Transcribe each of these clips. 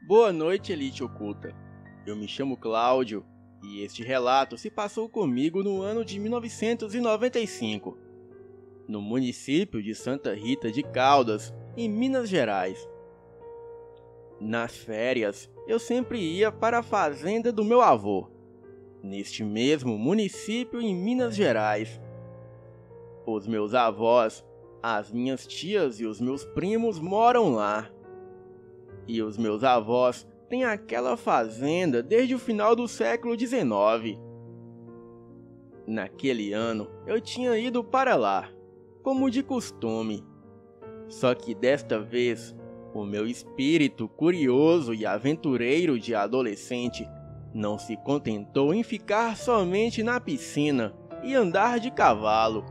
Boa noite, Elite Oculta. Eu me chamo Cláudio e este relato se passou comigo no ano de 1995, no município de Santa Rita de Caldas, em Minas Gerais. Nas férias, eu sempre ia para a fazenda do meu avô, neste mesmo município em Minas Gerais. Os meus avós, as minhas tias e os meus primos moram lá. E os meus avós têm aquela fazenda desde o final do século XIX. Naquele ano, eu tinha ido para lá, como de costume. Só que desta vez, o meu espírito curioso e aventureiro de adolescente não se contentou em ficar somente na piscina e andar de cavalo,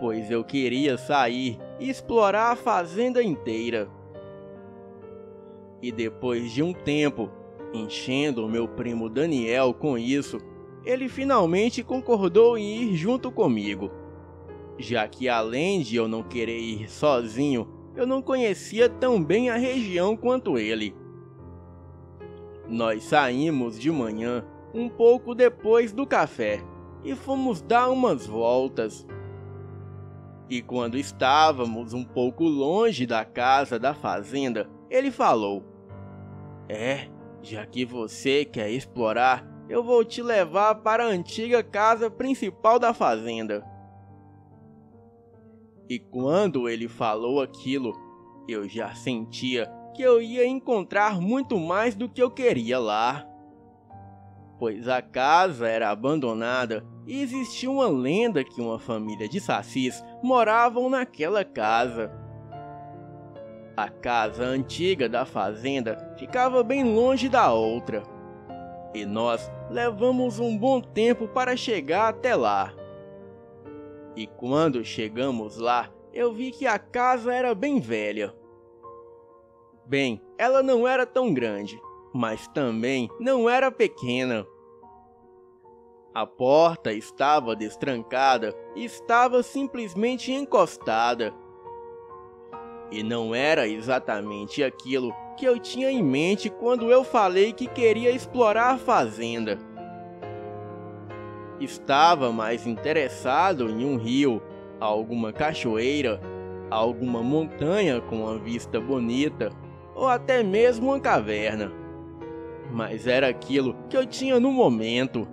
pois eu queria sair e explorar a fazenda inteira. E depois de um tempo, enchendo o meu primo Daniel com isso, ele finalmente concordou em ir junto comigo, já que além de eu não querer ir sozinho, eu não conhecia tão bem a região quanto ele. Nós saímos de manhã, um pouco depois do café, e fomos dar umas voltas. E quando estávamos um pouco longe da casa da fazenda, ele falou: já que você quer explorar, eu vou te levar para a antiga casa principal da fazenda. E quando ele falou aquilo, eu já sentia que eu ia encontrar muito mais do que eu queria lá. Pois a casa era abandonada e existia uma lenda que uma família de sacis moravam naquela casa. A casa antiga da fazenda ficava bem longe da outra, e nós levamos um bom tempo para chegar até lá. E quando chegamos lá, eu vi que a casa era bem velha. Bem, ela não era tão grande, mas também não era pequena. A porta estava destrancada e estava simplesmente encostada. E não era exatamente aquilo que eu tinha em mente quando eu falei que queria explorar a fazenda. Estava mais interessado em um rio, alguma cachoeira, alguma montanha com uma vista bonita, ou até mesmo uma caverna. Mas era aquilo que eu tinha no momento.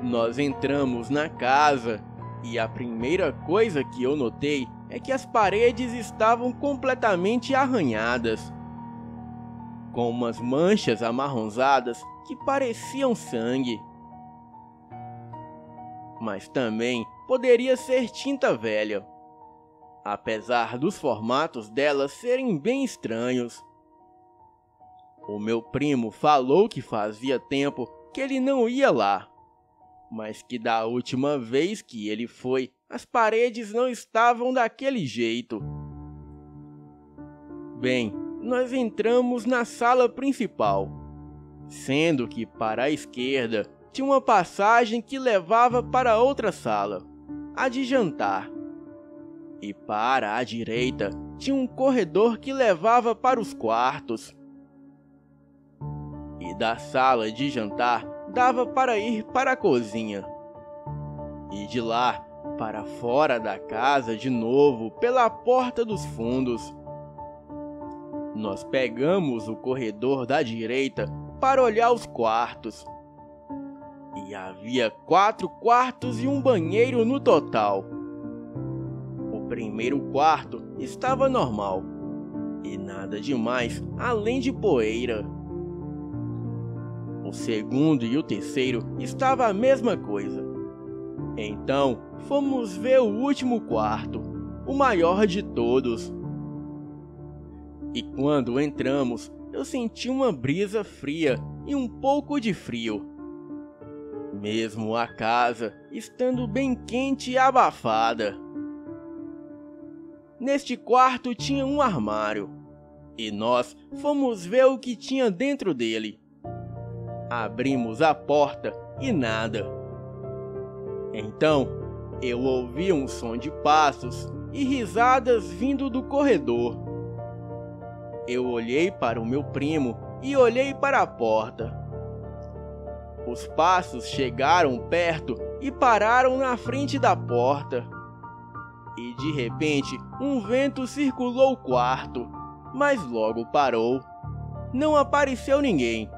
Nós entramos na casa e a primeira coisa que eu notei é que as paredes estavam completamente arranhadas, com umas manchas amarronzadas que pareciam sangue. Mas também poderia ser tinta velha, apesar dos formatos delas serem bem estranhos. O meu primo falou que fazia tempo que ele não ia lá, mas que da última vez que ele foi, as paredes não estavam daquele jeito. Bem, nós entramos na sala principal, sendo que para a esquerda tinha uma passagem que levava para outra sala, a de jantar. E para a direita tinha um corredor que levava para os quartos. E da sala de jantar dava para ir para a cozinha. E de lá para fora da casa de novo pela porta dos fundos. Nós pegamos o corredor da direita para olhar os quartos. E havia 4 quartos e um banheiro no total. O primeiro quarto estava normal, e nada demais além de poeira. O segundo e o terceiro estava a mesma coisa. Então, fomos ver o último quarto, o maior de todos. E quando entramos, eu senti uma brisa fria e um pouco de frio, mesmo a casa estando bem quente e abafada. Neste quarto tinha um armário, e nós fomos ver o que tinha dentro dele. Abrimos a porta e nada. Então, eu ouvi um som de passos e risadas vindo do corredor. Eu olhei para o meu primo e olhei para a porta. Os passos chegaram perto e pararam na frente da porta. E de repente, um vento circulou o quarto, mas logo parou. Não apareceu ninguém.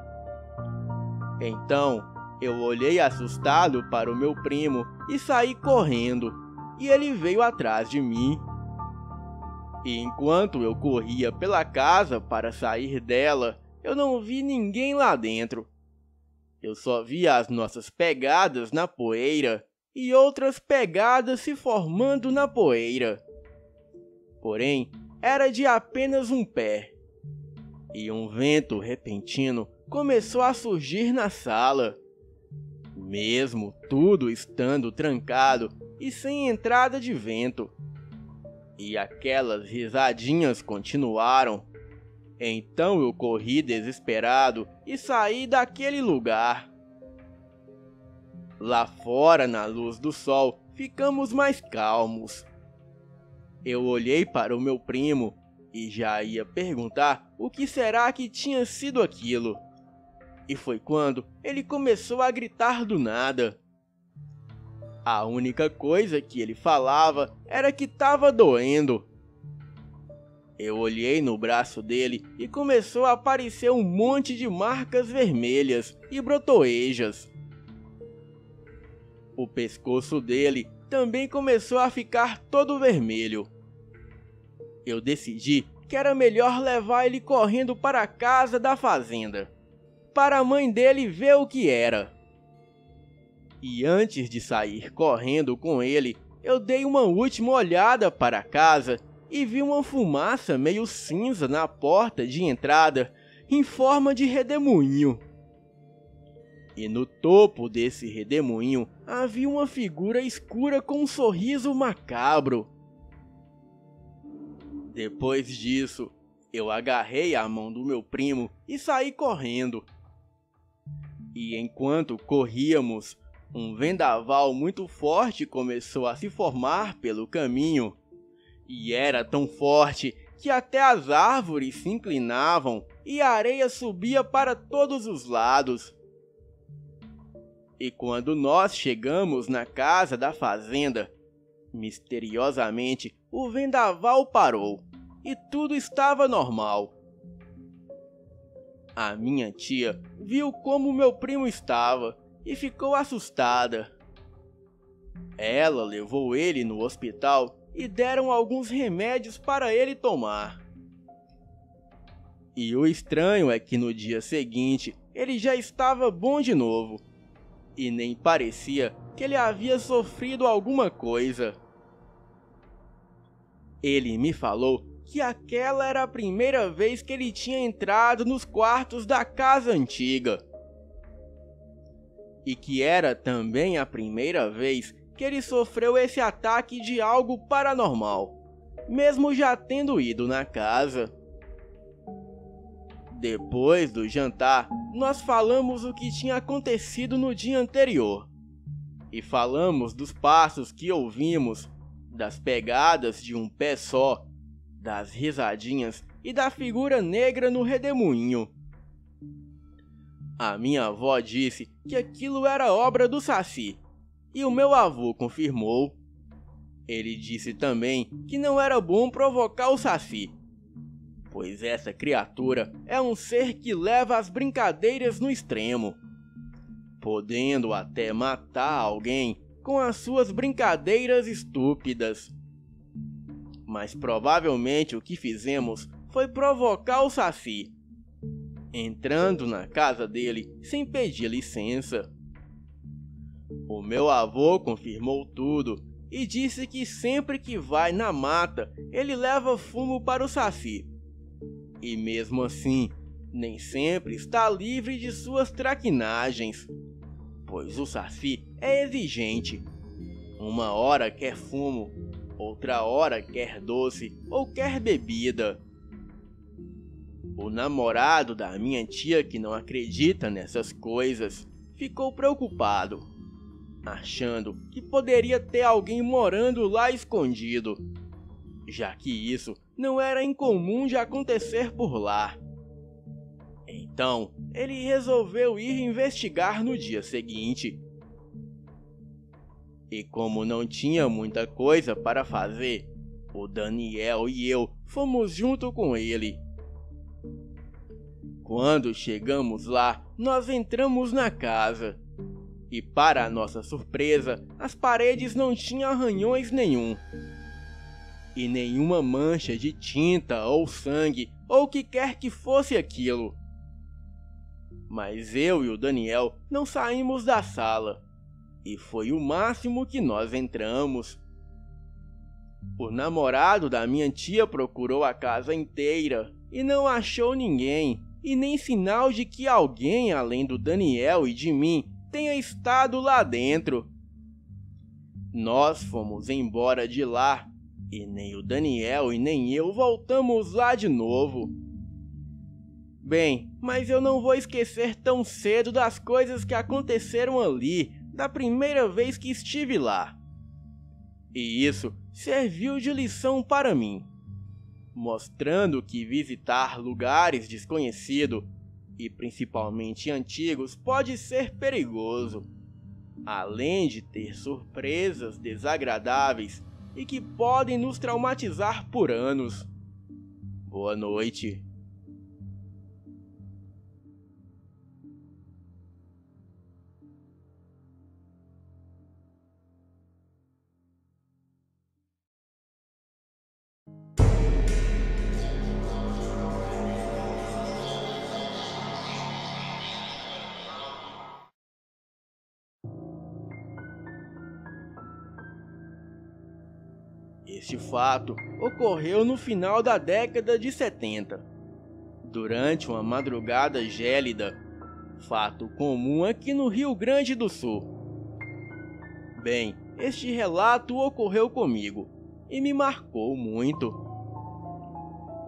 Então, eu olhei assustado para o meu primo e saí correndo, e ele veio atrás de mim. E enquanto eu corria pela casa para sair dela, eu não vi ninguém lá dentro. Eu só vi as nossas pegadas na poeira e outras pegadas se formando na poeira. Porém, era de apenas um pé. E um vento repentino começou a surgir na sala. Mesmo tudo estando trancado e sem entrada de vento. E aquelas risadinhas continuaram. Então eu corri desesperado e saí daquele lugar. Lá fora, na luz do sol, ficamos mais calmos. Eu olhei para o meu primo e já ia perguntar o que será que tinha sido aquilo. E foi quando ele começou a gritar do nada. A única coisa que ele falava era que estava doendo. Eu olhei no braço dele e começou a aparecer um monte de marcas vermelhas e brotoejas. O pescoço dele também começou a ficar todo vermelho. Eu decidi que era melhor levar ele correndo para a casa da fazenda, para a mãe dele ver o que era. E antes de sair correndo com ele, eu dei uma última olhada para a casa e vi uma fumaça meio cinza na porta de entrada, em forma de redemoinho. E no topo desse redemoinho havia uma figura escura com um sorriso macabro. Depois disso, eu agarrei a mão do meu primo e saí correndo. E enquanto corríamos, um vendaval muito forte começou a se formar pelo caminho. E era tão forte que até as árvores se inclinavam e a areia subia para todos os lados. E quando nós chegamos na casa da fazenda, misteriosamente o vendaval parou e tudo estava normal. A minha tia viu como meu primo estava e ficou assustada. Ela levou ele no hospital e deram alguns remédios para ele tomar. E o estranho é que no dia seguinte ele já estava bom de novo. E nem parecia que ele havia sofrido alguma coisa. Ele me falou que aquela era a primeira vez que ele tinha entrado nos quartos da casa antiga. E que era também a primeira vez que ele sofreu esse ataque de algo paranormal, mesmo já tendo ido na casa. Depois do jantar, nós falamos o que tinha acontecido no dia anterior. E falamos dos passos que ouvimos, das pegadas de um pé só, das risadinhas e da figura negra no redemoinho. A minha avó disse que aquilo era obra do Saci, e o meu avô confirmou. Ele disse também que não era bom provocar o Saci, pois essa criatura é um ser que leva as brincadeiras no extremo, podendo até matar alguém com as suas brincadeiras estúpidas. Mas provavelmente o que fizemos foi provocar o Saci, entrando na casa dele sem pedir licença. O meu avô confirmou tudo e disse que sempre que vai na mata, ele leva fumo para o Saci. E mesmo assim, nem sempre está livre de suas traquinagens, pois o Saci é exigente. Uma hora quer fumo, outra hora quer doce ou quer bebida. O namorado da minha tia, que não acredita nessas coisas, ficou preocupado, achando que poderia ter alguém morando lá escondido, já que isso não era incomum de acontecer por lá. Então, ele resolveu ir investigar no dia seguinte. E como não tinha muita coisa para fazer, o Daniel e eu fomos junto com ele. Quando chegamos lá, nós entramos na casa. E para nossa surpresa, as paredes não tinham arranhões nenhum. E nenhuma mancha de tinta ou sangue ou o que quer que fosse aquilo. Mas eu e o Daniel não saímos da sala. E foi o máximo que nós entramos. O namorado da minha tia procurou a casa inteira e não achou ninguém, e nem sinal de que alguém além do Daniel e de mim tenha estado lá dentro. Nós fomos embora de lá, e nem o Daniel e nem eu voltamos lá de novo. Bem, mas eu não vou esquecer tão cedo das coisas que aconteceram ali, da primeira vez que estive lá. E isso serviu de lição para mim, mostrando que visitar lugares desconhecidos, e principalmente antigos, pode ser perigoso, além de ter surpresas desagradáveis e que podem nos traumatizar por anos. Boa noite. Este fato ocorreu no final da década de 70, durante uma madrugada gélida, fato comum aqui no Rio Grande do Sul. Bem, este relato ocorreu comigo e me marcou muito.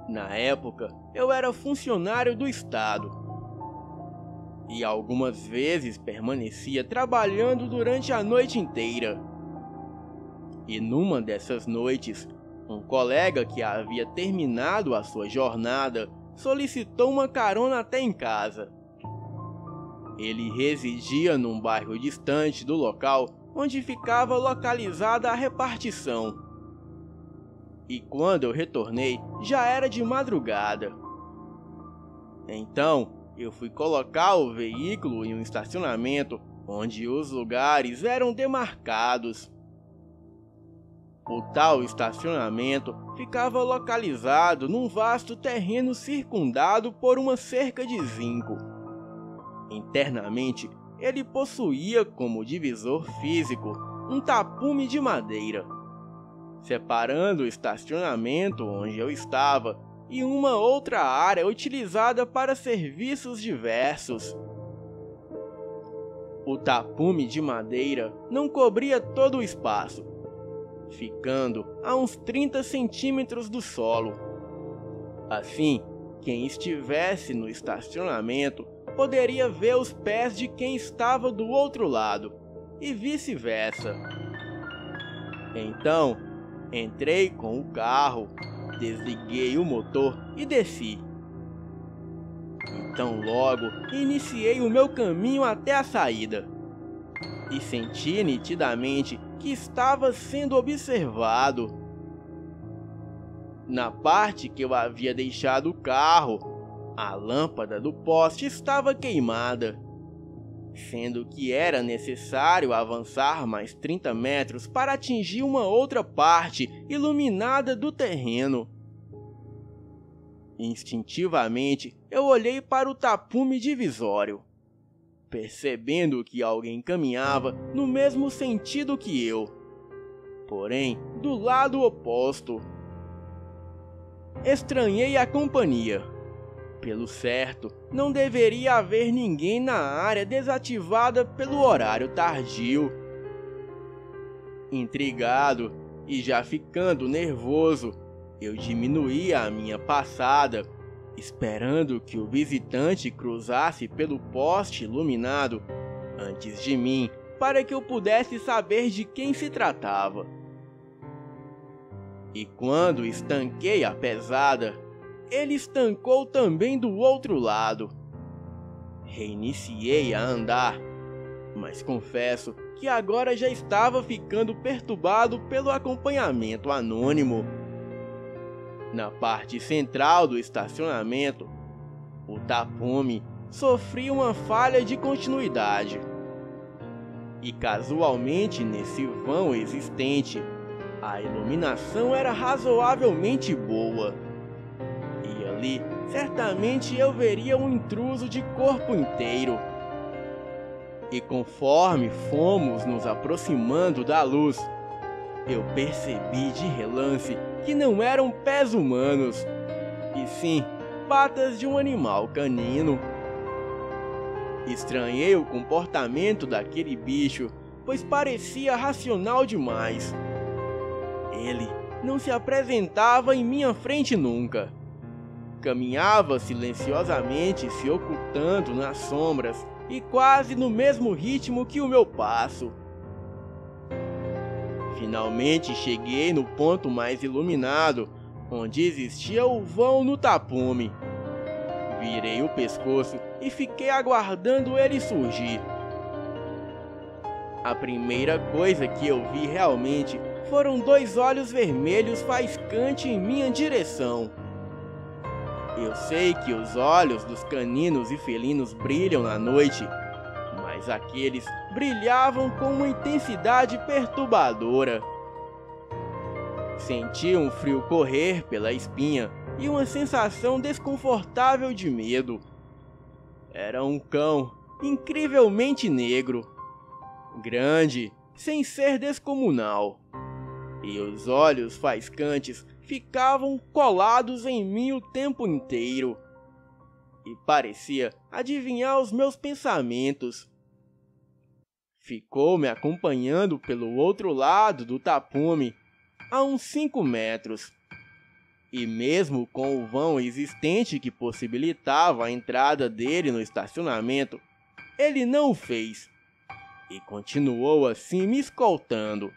Na época, eu era funcionário do Estado e algumas vezes permanecia trabalhando durante a noite inteira. E numa dessas noites, um colega que havia terminado a sua jornada solicitou uma carona até em casa. Ele residia num bairro distante do local onde ficava localizada a repartição. E quando eu retornei, já era de madrugada. Então, eu fui colocar o veículo em um estacionamento onde os lugares eram demarcados. O tal estacionamento ficava localizado num vasto terreno circundado por uma cerca de zinco. Internamente, ele possuía como divisor físico um tapume de madeira, separando o estacionamento onde eu estava e uma outra área utilizada para serviços diversos. O tapume de madeira não cobria todo o espaço, ficando a uns 30 centímetros do solo. Assim, quem estivesse no estacionamento poderia ver os pés de quem estava do outro lado, e vice-versa. Então, entrei com o carro, desliguei o motor e desci. Então logo iniciei o meu caminho até a saída, e senti nitidamente que estava sendo observado. Na parte que eu havia deixado o carro, a lâmpada do poste estava queimada, sendo que era necessário avançar mais 30 metros para atingir uma outra parte iluminada do terreno. Instintivamente, eu olhei para o tapume divisório, percebendo que alguém caminhava no mesmo sentido que eu, porém do lado oposto. Estranhei a companhia. Pelo certo, não deveria haver ninguém na área desativada pelo horário tardio. Intrigado e já ficando nervoso, eu diminuí a minha passada, esperando que o visitante cruzasse pelo poste iluminado antes de mim, para que eu pudesse saber de quem se tratava. E quando estanquei a pesada, ele estancou também do outro lado. Reiniciei a andar, mas confesso que agora já estava ficando perturbado pelo acompanhamento anônimo. Na parte central do estacionamento, o tapume sofria uma falha de continuidade. E casualmente nesse vão existente, a iluminação era razoavelmente boa. E ali, certamente eu veria um intruso de corpo inteiro. E conforme fomos nos aproximando da luz, eu percebi de relance que não eram pés humanos, e sim patas de um animal canino. Estranhei o comportamento daquele bicho, pois parecia racional demais. Ele não se apresentava em minha frente nunca. Caminhava silenciosamente, se ocultando nas sombras e quase no mesmo ritmo que o meu passo. Finalmente cheguei no ponto mais iluminado, onde existia o vão no tapume. Virei o pescoço e fiquei aguardando ele surgir. A primeira coisa que eu vi realmente foram 2 olhos vermelhos faiscantes em minha direção. Eu sei que os olhos dos caninos e felinos brilham na noite, mas aqueles brilhavam com uma intensidade perturbadora. Senti um frio correr pela espinha e uma sensação desconfortável de medo. Era um cão incrivelmente negro, grande, sem ser descomunal, e os olhos faiscantes ficavam colados em mim o tempo inteiro, e parecia adivinhar os meus pensamentos. Ficou me acompanhando pelo outro lado do tapume, a uns 5 metros. E mesmo com o vão existente que possibilitava a entrada dele no estacionamento, ele não o fez, e continuou assim me escoltando,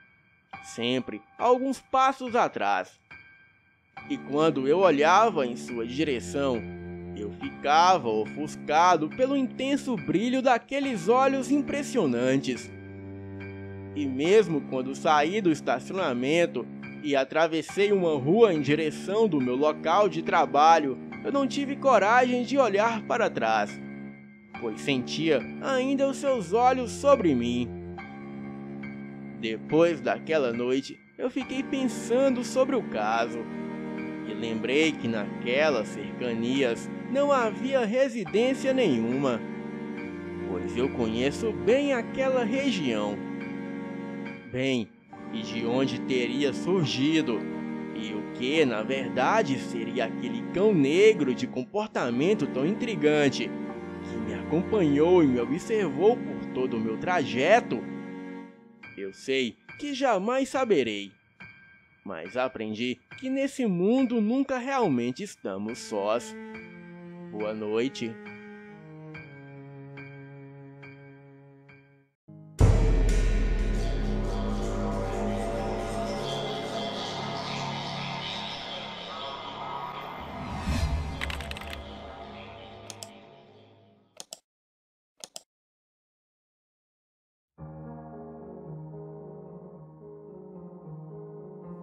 sempre alguns passos atrás. E quando eu olhava em sua direção, eu ficava ofuscado pelo intenso brilho daqueles olhos impressionantes. E mesmo quando saí do estacionamento e atravessei uma rua em direção do meu local de trabalho, eu não tive coragem de olhar para trás, pois sentia ainda os seus olhos sobre mim. Depois daquela noite, eu fiquei pensando sobre o caso, e lembrei que naquelas cercanias não havia residência nenhuma, pois eu conheço bem aquela região. Bem, e de onde teria surgido, e o que, na verdade, seria aquele cão negro de comportamento tão intrigante, que me acompanhou e me observou por todo o meu trajeto. Eu sei que jamais saberei, mas aprendi que nesse mundo nunca realmente estamos sós. Boa noite.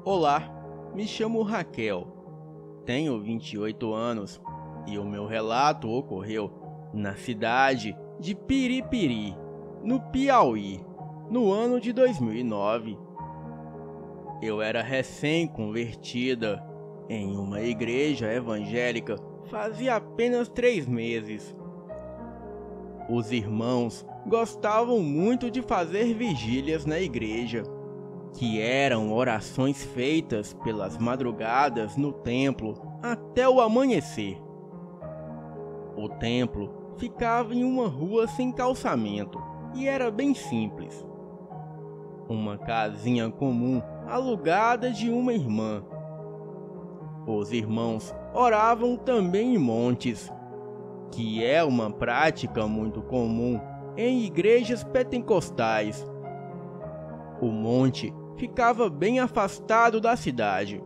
Olá, me chamo Raquel, tenho 28 anos e o meu relato ocorreu na cidade de Piripiri, no Piauí, no ano de 2009. Eu era recém-convertida em uma igreja evangélica fazia apenas 3 meses. Os irmãos gostavam muito de fazer vigílias na igreja, que eram orações feitas pelas madrugadas no templo até o amanhecer. O templo ficava em uma rua sem calçamento e era bem simples. Uma casinha comum alugada de uma irmã. Os irmãos oravam também em montes, que é uma prática muito comum em igrejas pentecostais. O monte ficava bem afastado da cidade,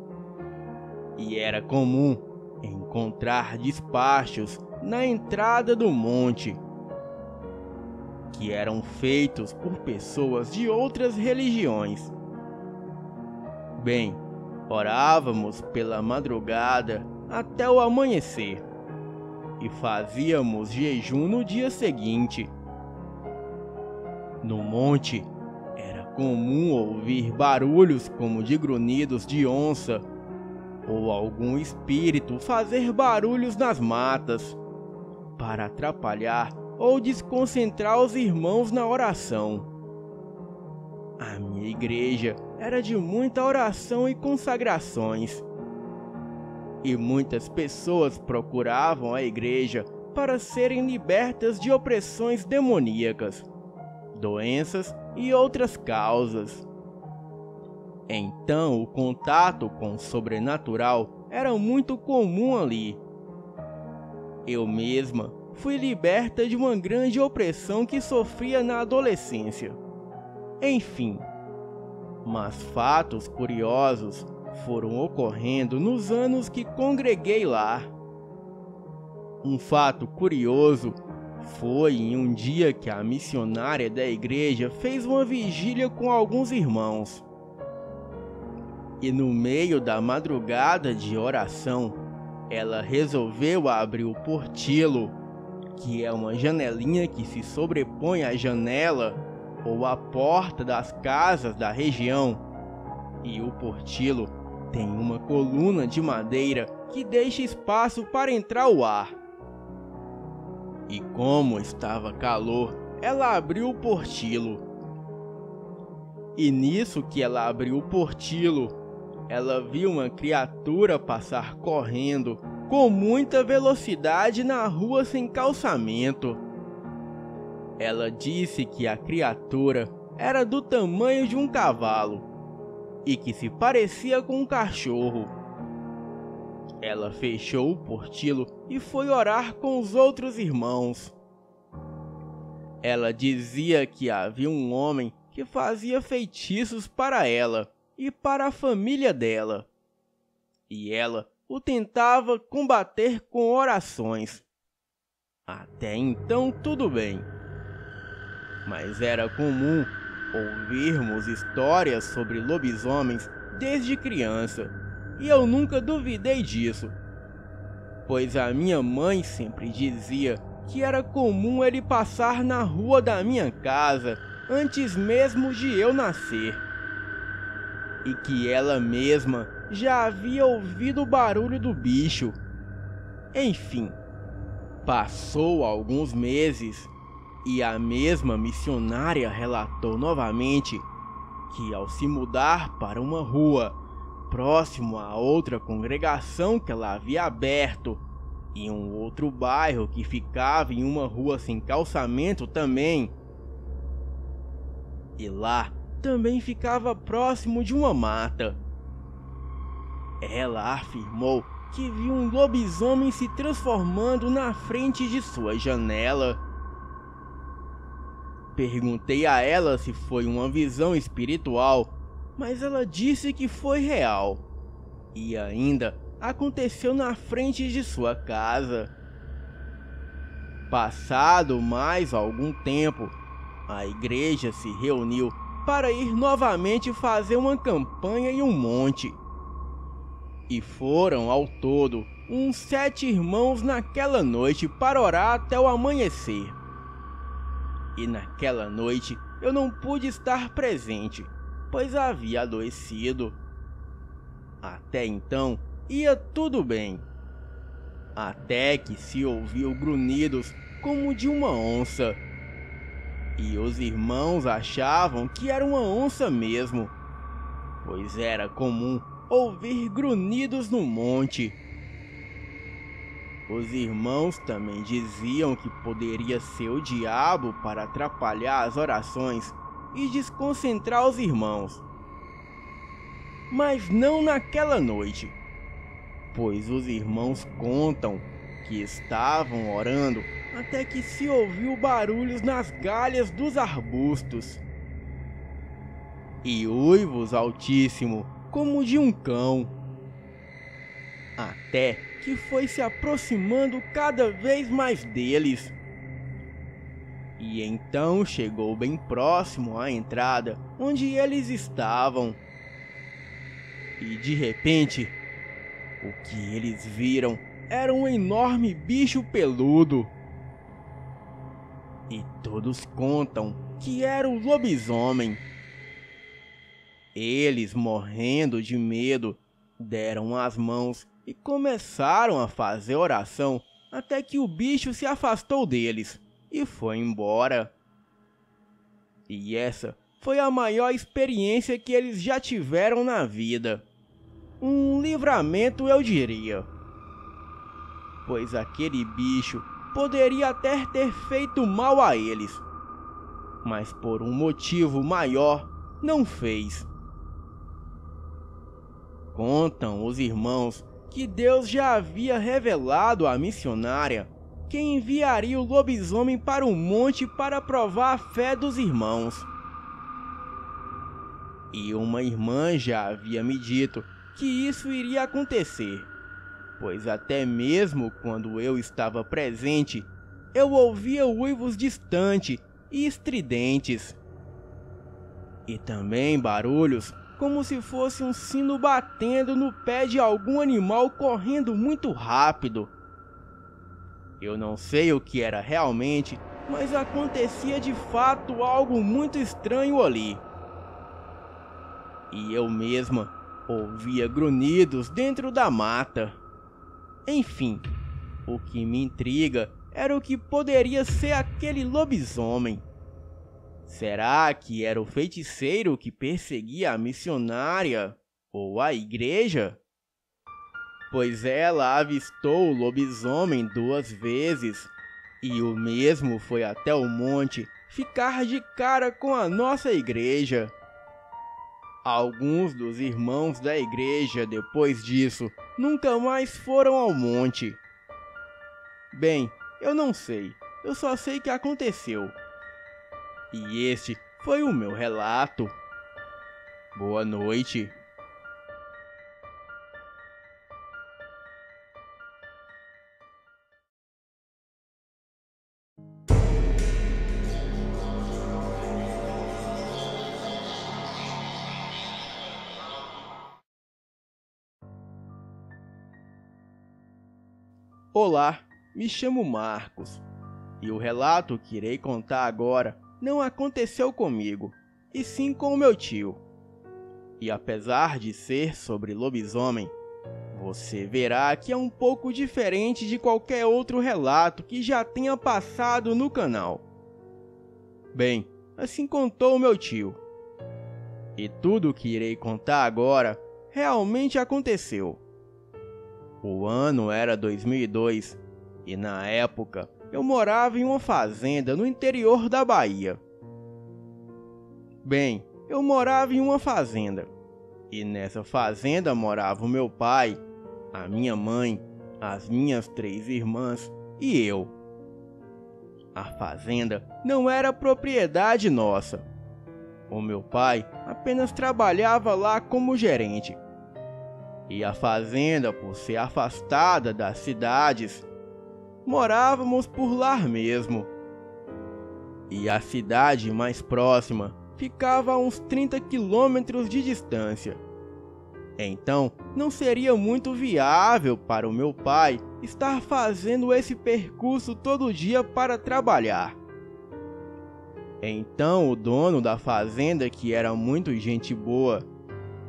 e era comum encontrar despachos na entrada do monte, que eram feitos por pessoas de outras religiões. Bem, orávamos pela madrugada até o amanhecer e fazíamos jejum no dia seguinte. No monte, era comum ouvir barulhos como de grunhidos de onça ou algum espírito fazer barulhos nas matas para atrapalhar ou desconcentrar os irmãos na oração. A minha igreja era de muita oração e consagrações, e muitas pessoas procuravam a igreja para serem libertas de opressões demoníacas, doenças e outras causas. Então, o contato com o sobrenatural era muito comum ali. Eu mesma fui liberta de uma grande opressão que sofria na adolescência. Enfim, mas fatos curiosos foram ocorrendo nos anos que congreguei lá. Um fato curioso foi em um dia que a missionária da igreja fez uma vigília com alguns irmãos. E no meio da madrugada de oração, ela resolveu abrir o portilo, que é uma janelinha que se sobrepõe à janela ou à porta das casas da região. E o portilo tem uma coluna de madeira que deixa espaço para entrar o ar. E como estava calor, ela abriu o portilo. E nisso que ela abriu o portilo, ela viu uma criatura passar correndo com muita velocidade na rua sem calçamento. Ela disse que a criatura era do tamanho de um cavalo e que se parecia com um cachorro. Ela fechou o portilo e foi orar com os outros irmãos. Ela dizia que havia um homem que fazia feitiços para ela e para a família dela, e ela o tentava combater com orações. Até então tudo bem, mas era comum ouvirmos histórias sobre lobisomens desde criança, e eu nunca duvidei disso, pois a minha mãe sempre dizia que era comum ele passar na rua da minha casa antes mesmo de eu nascer, e que ela mesma já havia ouvido o barulho do bicho. Enfim, passou alguns meses e a mesma missionária relatou novamente que, ao se mudar para uma rua próximo a outra congregação que ela havia aberto, e um outro bairro que ficava em uma rua sem calçamento também, e lá também ficava próximo de uma mata, ela afirmou que viu um lobisomem se transformando na frente de sua janela. Perguntei a ela se foi uma visão espiritual, mas ela disse que foi real, e ainda aconteceu na frente de sua casa. Passado mais algum tempo, a igreja se reuniu para ir novamente fazer uma campanha em um monte. E foram ao todo uns 7 irmãos naquela noite para orar até o amanhecer. E naquela noite eu não pude estar presente, pois havia adoecido. Até então ia tudo bem, até que se ouviu grunhidos como de uma onça. E os irmãos achavam que era uma onça mesmo, pois era comum ouvir grunhidos no monte. Os irmãos também diziam que poderia ser o diabo para atrapalhar as orações e desconcentrar os irmãos. Mas não naquela noite, pois os irmãos contam que estavam orando até que se ouviu barulhos nas galhas dos arbustos e uivos altíssimos como de um cão. até que foi se aproximando cada vez mais deles. E então chegou bem próximo à entrada onde eles estavam. E de repente, o que eles viram era um enorme bicho peludo. E todos contam que era o lobisomem. Eles, morrendo de medo, deram as mãos e começaram a fazer oração até que o bicho se afastou deles e foi embora. E essa foi a maior experiência que eles já tiveram na vida. Um livramento, eu diria. Pois aquele bicho poderia até ter feito mal a eles, mas por um motivo maior não fez. Contam os irmãos que Deus já havia revelado à missionária que enviaria o lobisomem para o monte para provar a fé dos irmãos. E uma irmã já havia me dito que isso iria acontecer, pois até mesmo quando eu estava presente, eu ouvia uivos distantes e estridentes. E também barulhos como se fosse um sino batendo no pé de algum animal correndo muito rápido. Eu não sei o que era realmente, mas acontecia de fato algo muito estranho ali. E eu mesma ouvia grunhidos dentro da mata. Enfim, o que me intriga era o que poderia ser aquele lobisomem. Será que era o feiticeiro que perseguia a missionária ou a igreja? Pois ela avistou o lobisomem 2 vezes, e o mesmo foi até o monte ficar de cara com a nossa igreja. Alguns dos irmãos da igreja, depois disso, nunca mais foram ao monte. Bem, eu não sei, eu só sei que aconteceu. E este foi o meu relato. Boa noite. Olá, me chamo Marcos, e o relato que irei contar agora não aconteceu comigo, e sim com o meu tio. E apesar de ser sobre lobisomem, você verá que é um pouco diferente de qualquer outro relato que já tenha passado no canal. Bem, assim contou o meu tio. E tudo o que irei contar agora realmente aconteceu. O ano era 2002 e na época eu morava em uma fazenda no interior da Bahia. Bem, eu morava em uma fazenda e nessa fazenda morava o meu pai, a minha mãe, as minhas 3 irmãs e eu. A fazenda não era propriedade nossa. O meu pai apenas trabalhava lá como gerente. E a fazenda, por ser afastada das cidades, morávamos por lá mesmo. E a cidade mais próxima ficava a uns 30 quilômetros de distância. Então, não seria muito viável para o meu pai estar fazendo esse percurso todo dia para trabalhar. Então, o dono da fazenda, que era muito gente boa,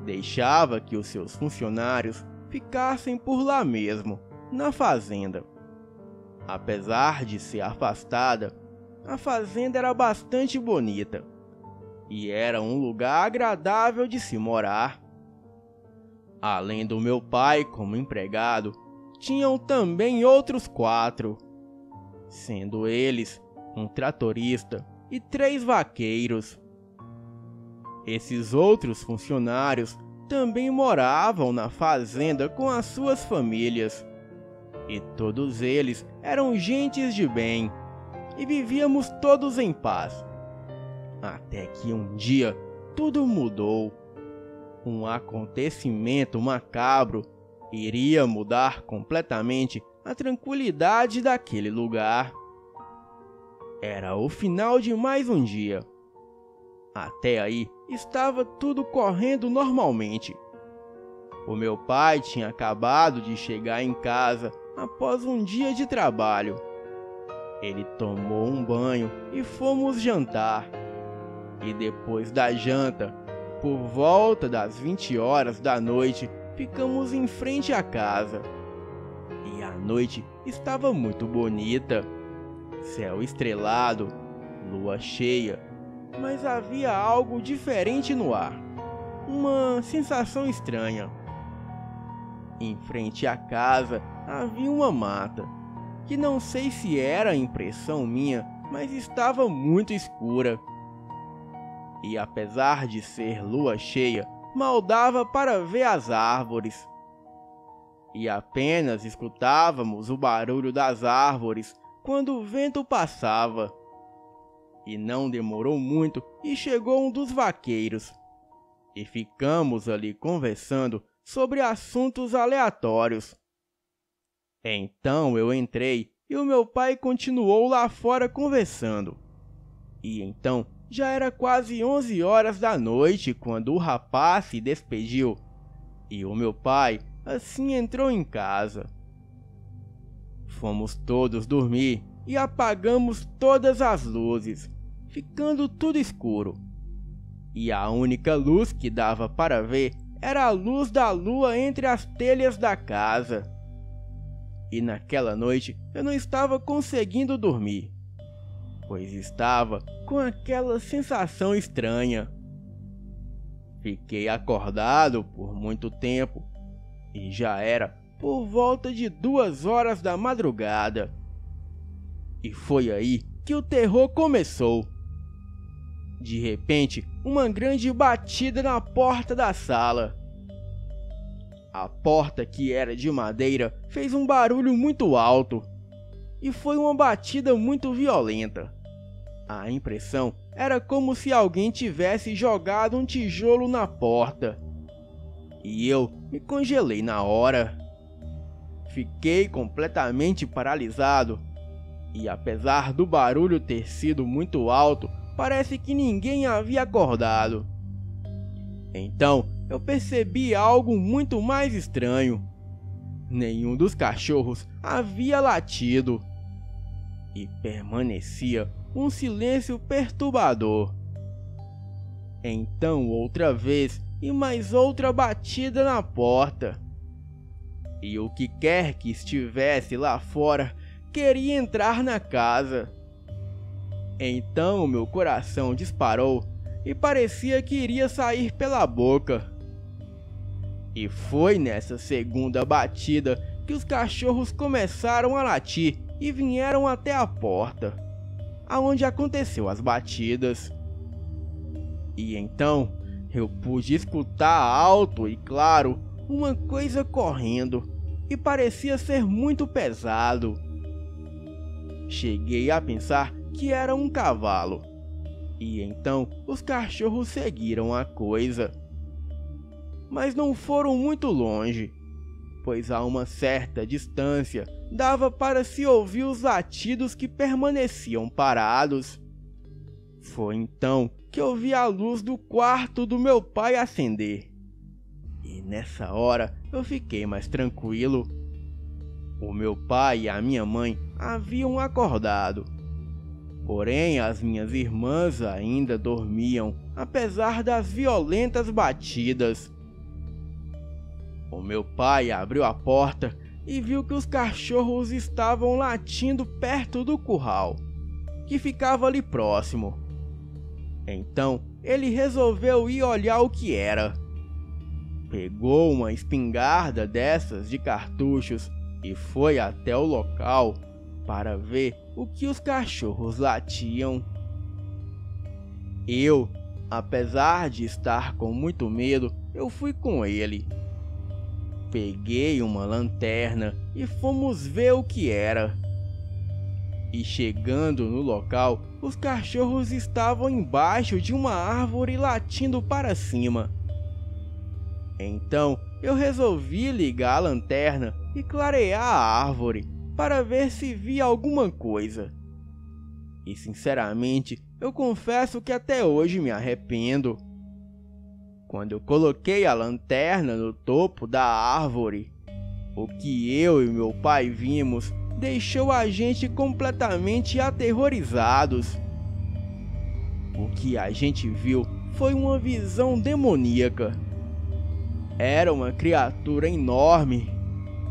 deixava que os seus funcionários ficassem por lá mesmo, na fazenda. Apesar de ser afastada, a fazenda era bastante bonita e era um lugar agradável de se morar. Além do meu pai como empregado, tinham também outros 4, sendo eles um tratorista e 3 vaqueiros. Esses outros funcionários também moravam na fazenda com as suas famílias, e todos eles eram gentes de bem, e vivíamos todos em paz. Até que um dia tudo mudou. Um acontecimento macabro iria mudar completamente a tranquilidade daquele lugar. Era o final de mais um dia. Até aí estava tudo correndo normalmente. O meu pai tinha acabado de chegar em casa após um dia de trabalho. Ele tomou um banho e fomos jantar. E depois da janta, por volta das 20 horas da noite, ficamos em frente à casa. E a noite estava muito bonita. Céu estrelado, lua cheia, mas havia algo diferente no ar. Uma sensação estranha. Em frente à casa havia uma mata, que não sei se era impressão minha, mas estava muito escura. E apesar de ser lua cheia, mal dava para ver as árvores. E apenas escutávamos o barulho das árvores quando o vento passava. E não demorou muito e chegou um dos vaqueiros. E ficamos ali conversando sobre assuntos aleatórios. Então eu entrei e o meu pai continuou lá fora conversando. E então já era quase 11 horas da noite quando o rapaz se despediu e o meu pai assim entrou em casa. Fomos todos dormir e apagamos todas as luzes, ficando tudo escuro. E a única luz que dava para ver era a luz da lua entre as telhas da casa. E naquela noite eu não estava conseguindo dormir, pois estava com aquela sensação estranha. Fiquei acordado por muito tempo e já era por volta de 2 horas da madrugada. E foi aí que o terror começou. De repente, uma grande batida na porta da sala. A porta, que era de madeira, fez um barulho muito alto. E foi uma batida muito violenta. A impressão era como se alguém tivesse jogado um tijolo na porta. E eu me congelei na hora. Fiquei completamente paralisado. E apesar do barulho ter sido muito alto, parece que ninguém havia acordado. Então eu percebi algo muito mais estranho. Nenhum dos cachorros havia latido. E permanecia um silêncio perturbador. Então outra vez e mais outra batida na porta. E o que quer que estivesse lá fora queria entrar na casa. Então meu coração disparou e parecia que iria sair pela boca. E foi nessa segunda batida que os cachorros começaram a latir e vieram até a porta, aonde aconteceu as batidas. E então eu pude escutar alto e claro uma coisa correndo e parecia ser muito pesado. Cheguei a pensar que era um cavalo. E então os cachorros seguiram a coisa. Mas não foram muito longe, pois a uma certa distância dava para se ouvir os latidos que permaneciam parados. Foi então que eu vi a luz do quarto do meu pai acender. E nessa hora eu fiquei mais tranquilo. O meu pai e a minha mãe haviam acordado. Porém, as minhas irmãs ainda dormiam, apesar das violentas batidas. O meu pai abriu a porta e viu que os cachorros estavam latindo perto do curral, que ficava ali próximo. Então, ele resolveu ir olhar o que era. Pegou uma espingarda dessas de cartuchos e foi até o local para ver o que os cachorros latiam. Eu, apesar de estar com muito medo, eu fui com ele. Peguei uma lanterna e fomos ver o que era. E chegando no local, os cachorros estavam embaixo de uma árvore latindo para cima. Então eu resolvi ligar a lanterna e clarear a árvore para ver se via alguma coisa. E sinceramente, eu confesso que até hoje me arrependo. Quando eu coloquei a lanterna no topo da árvore, o que eu e meu pai vimos deixou a gente completamente aterrorizados. O que a gente viu foi uma visão demoníaca. Era uma criatura enorme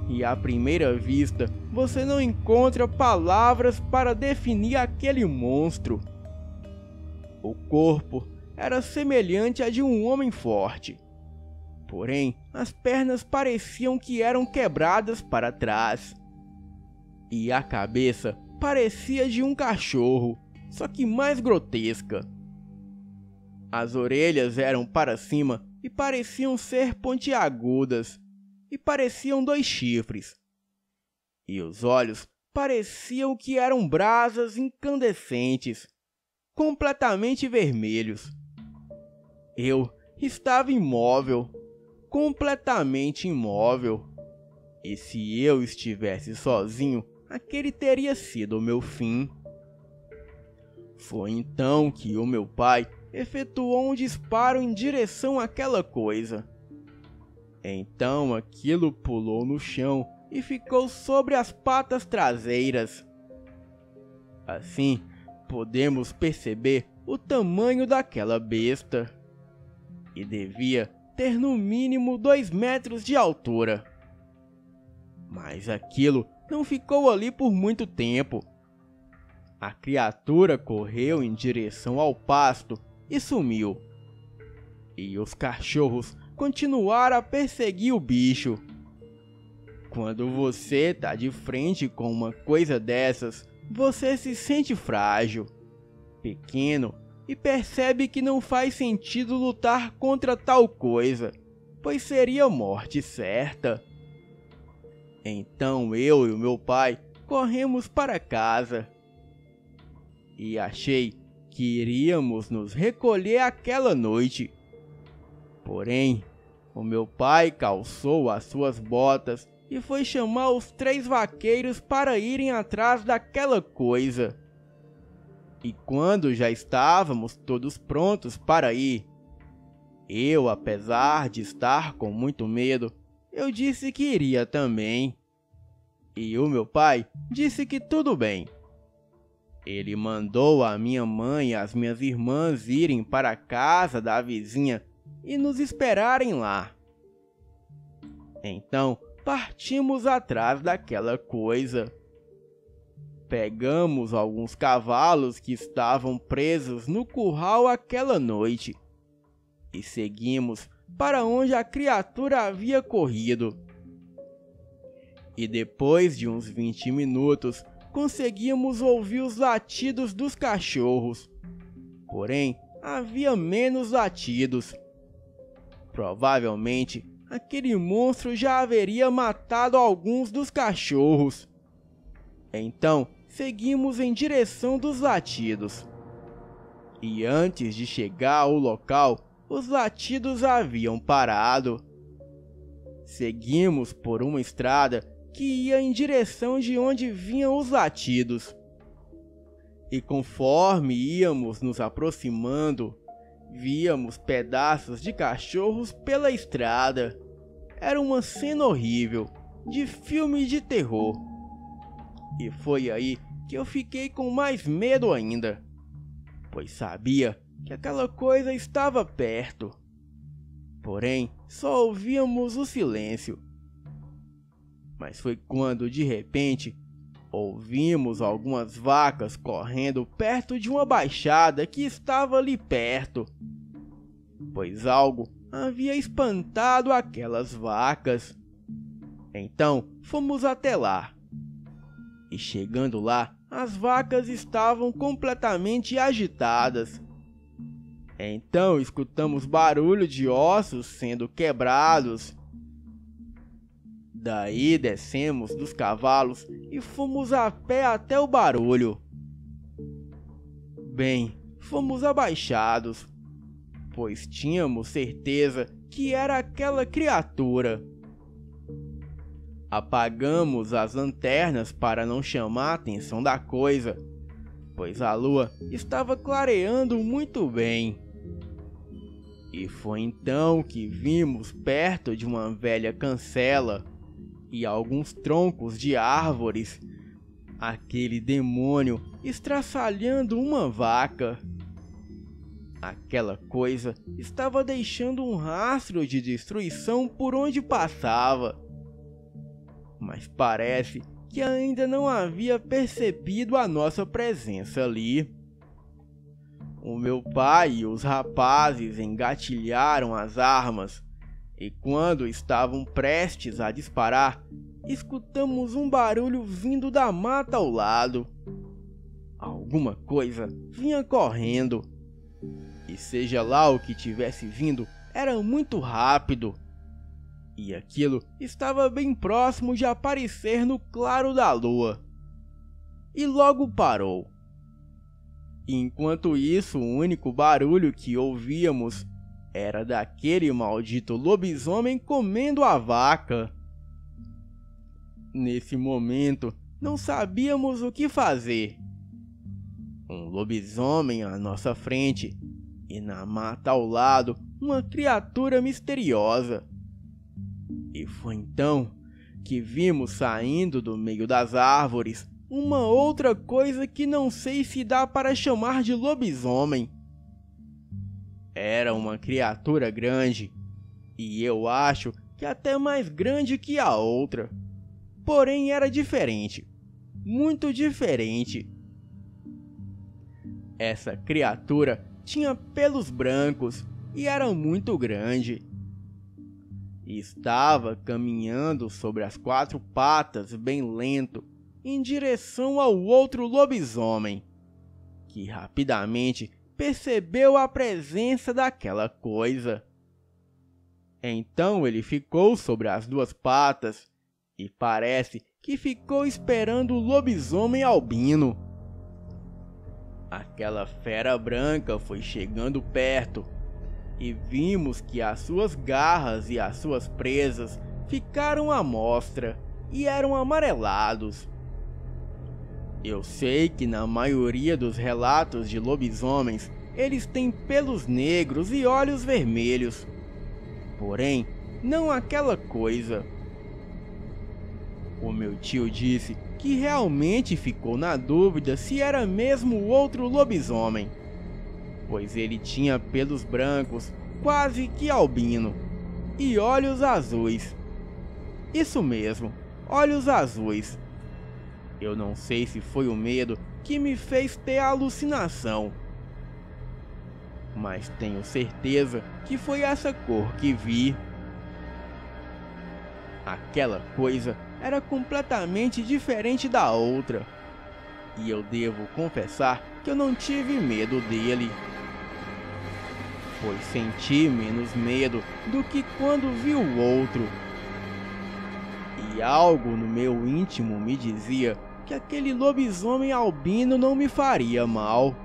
e à primeira vista você não encontra palavras para definir aquele monstro. O corpo era semelhante a de um homem forte, porém as pernas pareciam que eram quebradas para trás e a cabeça parecia de um cachorro, só que mais grotesca. As orelhas eram para cima e pareciam ser pontiagudas, e pareciam 2 chifres. E os olhos pareciam que eram brasas incandescentes, completamente vermelhos. Eu estava imóvel, completamente imóvel. E se eu estivesse sozinho, aquele teria sido o meu fim. Foi então que o meu pai efetuou um disparo em direção àquela coisa. Então aquilo pulou no chão e ficou sobre as patas traseiras. Assim, podemos perceber o tamanho daquela besta. E devia ter no mínimo 2 metros de altura. Mas aquilo não ficou ali por muito tempo. A criatura correu em direção ao pasto e sumiu. E os cachorros continuaram a perseguir o bicho. Quando você tá de frente com uma coisa dessas, você se sente frágil, pequeno e percebe que não faz sentido lutar contra tal coisa, pois seria morte certa. Então eu e o meu pai corremos para casa e achei que iríamos nos recolher aquela noite. Porém, o meu pai calçou as suas botas e foi chamar os 3 vaqueiros para irem atrás daquela coisa. E quando já estávamos todos prontos para ir, eu, apesar de estar com muito medo, eu disse que iria também. E o meu pai disse que tudo bem. Ele mandou a minha mãe e as minhas irmãs irem para a casa da vizinha e nos esperarem lá. Então, partimos atrás daquela coisa. Pegamos alguns cavalos que estavam presos no curral aquela noite e seguimos para onde a criatura havia corrido. E depois de uns 20 minutos, conseguimos ouvir os latidos dos cachorros. Porém, havia menos latidos. Provavelmente, aquele monstro já haveria matado alguns dos cachorros. Então, seguimos em direção dos latidos. E antes de chegar ao local, os latidos haviam parado. Seguimos por uma estrada que ia em direção de onde vinham os latidos. E conforme íamos nos aproximando, víamos pedaços de cachorros pela estrada. Era uma cena horrível, de filme de terror. E foi aí que eu fiquei com mais medo ainda, pois sabia que aquela coisa estava perto. Porém, só ouvíamos o silêncio. Mas foi quando, de repente, ouvimos algumas vacas correndo perto de uma baixada que estava ali perto, pois algo havia espantado aquelas vacas. Então, fomos até lá. E chegando lá, as vacas estavam completamente agitadas. Então escutamos barulho de ossos sendo quebrados. Daí descemos dos cavalos e fomos a pé até o barulho. Bem, fomos abaixados, pois tínhamos certeza que era aquela criatura. Apagamos as lanternas para não chamar a atenção da coisa, pois a lua estava clareando muito bem. E foi então que vimos perto de uma velha cancela e alguns troncos de árvores aquele demônio estraçalhando uma vaca. Aquela coisa estava deixando um rastro de destruição por onde passava, mas parece que ainda não havia percebido a nossa presença ali. O meu pai e os rapazes engatilharam as armas, e quando estavam prestes a disparar, escutamos um barulho vindo da mata ao lado. Alguma coisa vinha correndo, e seja lá o que tivesse vindo, era muito rápido. E aquilo estava bem próximo de aparecer no claro da lua. E logo parou. Enquanto isso, o único barulho que ouvíamos era daquele maldito lobisomem comendo a vaca. Nesse momento, não sabíamos o que fazer. Um lobisomem à nossa frente e na mata ao lado uma criatura misteriosa. E foi então que vimos saindo do meio das árvores uma outra coisa que não sei se dá para chamar de lobisomem. Era uma criatura grande, e eu acho que até mais grande que a outra. Porém era diferente, muito diferente. Essa criatura tinha pelos brancos e era muito grande. Estava caminhando sobre as 4 patas bem lento em direção ao outro lobisomem, que rapidamente percebeu a presença daquela coisa. Então ele ficou sobre as 2 patas e parece que ficou esperando o lobisomem albino. Aquela fera branca foi chegando perto e vimos que as suas garras e as suas presas ficaram à mostra e eram amarelados. Eu sei que na maioria dos relatos de lobisomens, eles têm pelos negros e olhos vermelhos. Porém, não aquela coisa. O meu tio disse que realmente ficou na dúvida se era mesmo o outro lobisomem, pois ele tinha pelos brancos, quase que albino, e olhos azuis. Isso mesmo, olhos azuis. Eu não sei se foi o medo que me fez ter a alucinação, mas tenho certeza que foi essa cor que vi. Aquela coisa era completamente diferente da outra, e eu devo confessar que eu não tive medo dele, pois senti menos medo do que quando vi o outro. E algo no meu íntimo me dizia que aquele lobisomem albino não me faria mal.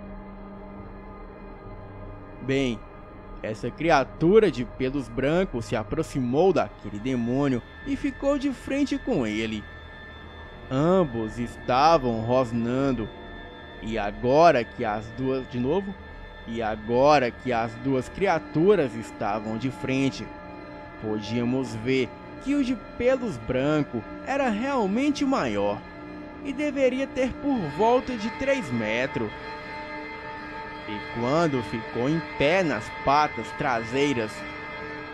Bem, essa criatura de pelos brancos se aproximou daquele demônio e ficou de frente com ele. Ambos estavam rosnando, e agora que as duas criaturas estavam de frente, podíamos ver que o de pelos brancos era realmente maior e deveria ter por volta de 3 metros. E quando ficou em pé nas patas traseiras,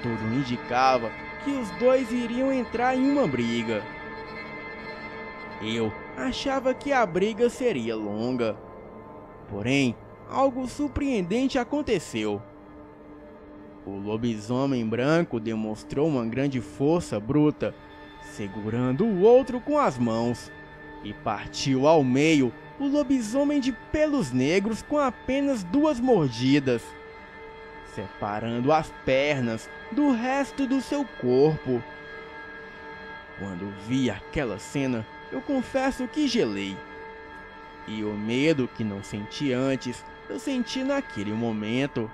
tudo indicava que os dois iriam entrar em uma briga. Eu achava que a briga seria longa, porém, algo surpreendente aconteceu. O lobisomem branco demonstrou uma grande força bruta, segurando o outro com as mãos, e partiu ao meio o lobisomem de pelos negros com apenas 2 mordidas, separando as pernas do resto do seu corpo. Quando vi aquela cena, eu confesso que gelei. E o medo que não senti antes, eu senti naquele momento.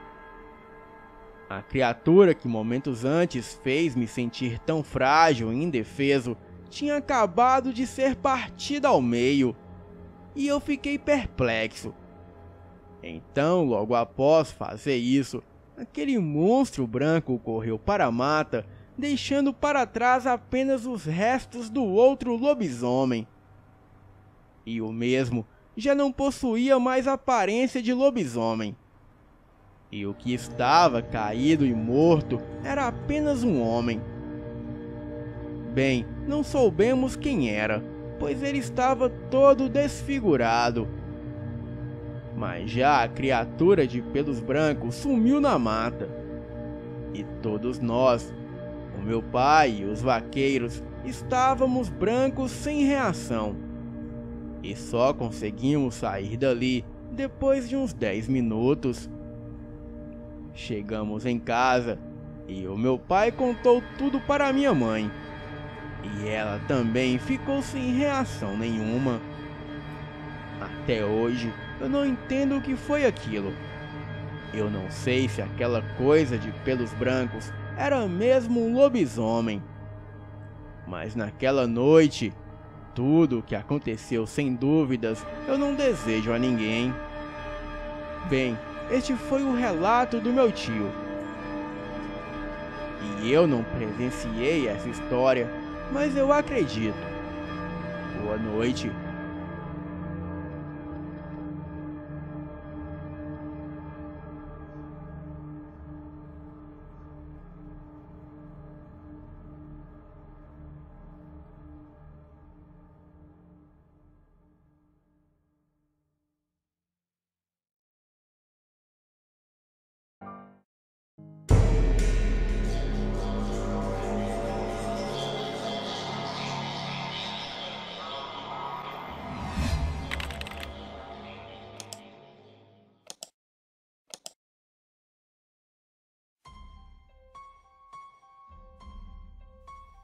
A criatura que momentos antes fez me sentir tão frágil e indefeso tinha acabado de ser partida ao meio, e eu fiquei perplexo. Então, logo após fazer isso, aquele monstro branco correu para a mata, deixando para trás apenas os restos do outro lobisomem. E o mesmo já não possuía mais aparência de lobisomem. E o que estava caído e morto era apenas um homem. Bem, não soubemos quem era, pois ele estava todo desfigurado. Mas já a criatura de pelos brancos sumiu na mata. E todos nós, o meu pai e os vaqueiros, estávamos brancos sem reação. E só conseguimos sair dali depois de uns 10 minutos. Chegamos em casa e o meu pai contou tudo para minha mãe. E ela também ficou sem reação nenhuma. Até hoje eu não entendo o que foi aquilo. Eu não sei se aquela coisa de pelos brancos era mesmo um lobisomem. Mas naquela noite, tudo o que aconteceu sem dúvidas eu não desejo a ninguém. Bem, este foi o relato do meu tio. E eu não presenciei essa história, mas eu acredito. Boa noite.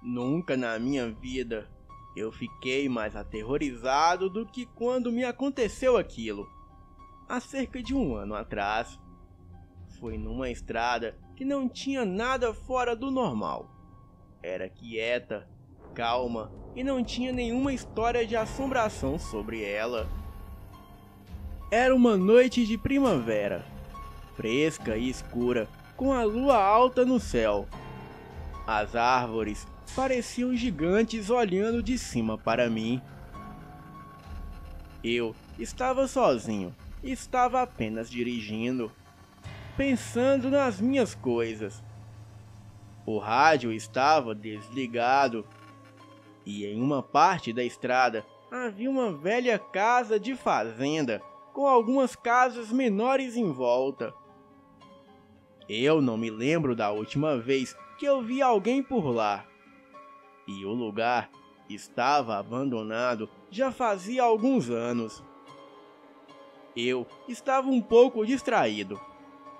Nunca na minha vida eu fiquei mais aterrorizado do que quando me aconteceu aquilo. Há cerca de 1 ano atrás. Foi numa estrada que não tinha nada fora do normal. Era quieta, calma e não tinha nenhuma história de assombração sobre ela. Era uma noite de primavera, fresca e escura, com a lua alta no céu. As árvores pareciam gigantes olhando de cima para mim. Eu estava sozinho, estava apenas dirigindo, pensando nas minhas coisas. O rádio estava desligado e em uma parte da estrada havia uma velha casa de fazenda com algumas casas menores em volta. Eu não me lembro da última vez que eu vi alguém por lá. E o lugar estava abandonado já fazia alguns anos. Eu estava um pouco distraído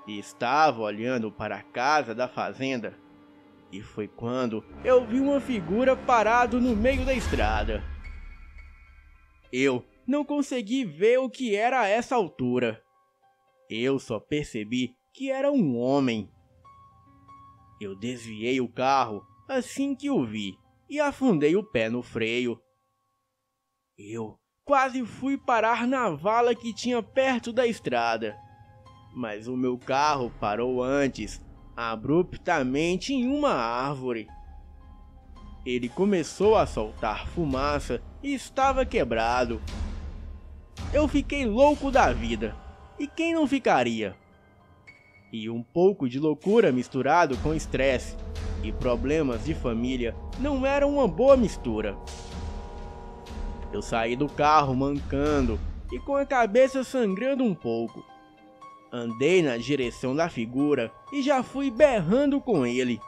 e estava olhando para a casa da fazenda. E foi quando eu vi uma figura parado no meio da estrada. Eu não consegui ver o que era a essa altura. Eu só percebi que era um homem. Eu desviei o carro assim que o vi e afundei o pé no freio. Eu quase fui parar na vala que tinha perto da estrada, mas o meu carro parou antes, abruptamente em uma árvore. Ele começou a soltar fumaça e estava quebrado. Eu fiquei louco da vida, e quem não ficaria? E um pouco de loucura misturado com estresse e problemas de família não era uma boa mistura. Eu saí do carro mancando e com a cabeça sangrando um pouco. Andei na direção da figura e já fui berrando com ele.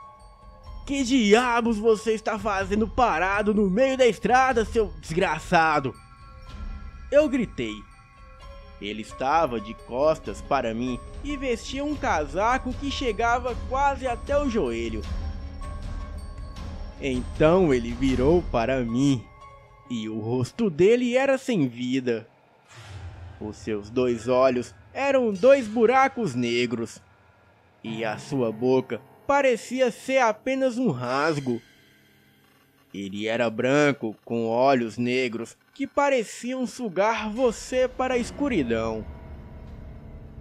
Que diabos você está fazendo parado no meio da estrada, seu desgraçado? Eu gritei. Ele estava de costas para mim e vestia um casaco que chegava quase até o joelho. Então ele virou para mim e o rosto dele era sem vida. Os seus 2 olhos eram 2 buracos negros e a sua boca parecia ser apenas um rasgo. Ele era branco, com olhos negros que pareciam sugar você para a escuridão.